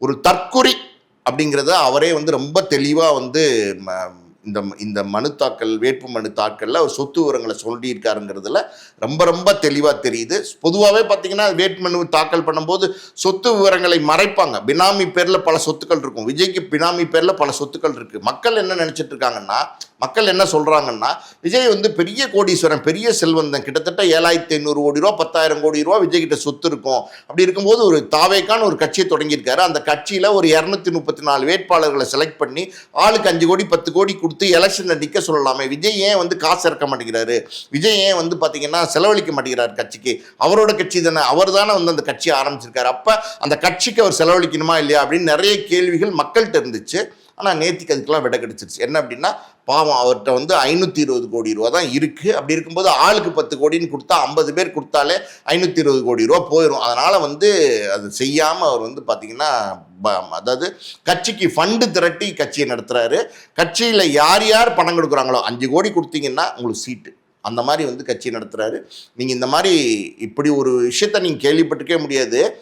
ஒரு தற்குறி அப்படிங்கிறத அவரே வந்து ரொம்ப தெளிவாக வந்து இந்த இந்த மனு தாக்கல் வேட்பு மனு தாக்கல்ல அவர் சொத்து விவரங்களை சொல்லியிருக்காருங்கிறதுல ரொம்ப ரொம்ப தெளிவாக தெரியுது. பொதுவாகவே பார்த்தீங்கன்னா வேட்பு மனு தாக்கல் பண்ணும்போது சொத்து விவரங்களை மறைப்பாங்க. பினாமி பேரில் பல சொத்துக்கள் இருக்கும். விஜய்க்கு பினாமி பேரில் பல சொத்துக்கள் இருக்குது. மக்கள் என்ன நினச்சிட்டு இருக்காங்கன்னா, மக்கள் என்ன சொல்கிறாங்கன்னா, விஜய் வந்து பெரிய கோடீஸ்வரன், பெரிய செல்வந்தன், கிட்டத்தட்ட 7,500 கோடி ரூபா 10,000 கோடி ரூபா விஜய் கிட்ட சொத்து இருக்கும். அப்படி இருக்கும்போது ஒரு தாவேக்கான ஒரு கட்சியை தொடங்கியிருக்காரு. அந்த கட்சியில் ஒரு 234 வேட்பாளர்களை செலக்ட் பண்ணி ஆளுக்கு 5 கோடி 10 கோடி கொடுத்து எலெக்ஷனில் நிற்க சொல்லலாமே. விஜய் ஏன் வந்து காசு இறக்க மாட்டேங்கிறாரு? விஜய் ஏன் வந்து பார்த்தீங்கன்னா செலவழிக்க மாட்டேங்கிறார் கட்சிக்கு? அவரோட கட்சி தானே, அவர் தானே வந்து அந்த கட்சியை ஆரம்பிச்சிருக்காரு. அப்போ அந்த கட்சிக்கு அவர் செலவழிக்கணுமா இல்லையா அப்படின்னு நிறைய கேள்விகள் மக்கள்கிட்ட இருந்துச்சு. ஆனால் நேத்திக்கு அதுக்கெல்லாம் விட கிடைச்சிருச்சு. என்ன அப்படின்னா, பாவம் அவர்கிட்ட வந்து 520 கோடி ரூபா தான் இருக்குது. அப்படி இருக்கும்போது ஆளுக்கு 10 கோடின்னு கொடுத்தா 50 பேர் கொடுத்தாலே 520 கோடி ரூபா போயிடும். அதனால் வந்து அது செய்யாமல் அவர் வந்து பார்த்திங்கன்னா அதாவது கட்சிக்கு ஃபண்டு திரட்டி கட்சியை நடத்துகிறாரு. கட்சியில் யார் யார் பணம் கொடுக்குறாங்களோ 5 கோடி கொடுத்தீங்கன்னா உங்களுக்கு சீட்டு, அந்த மாதிரி வந்து கட்சி நடத்துகிறாரு. நீங்கள் இந்த மாதிரி இப்படி ஒரு விஷயத்தை நீங்கள் கேள்விப்பட்டிருக்கவே முடியாது.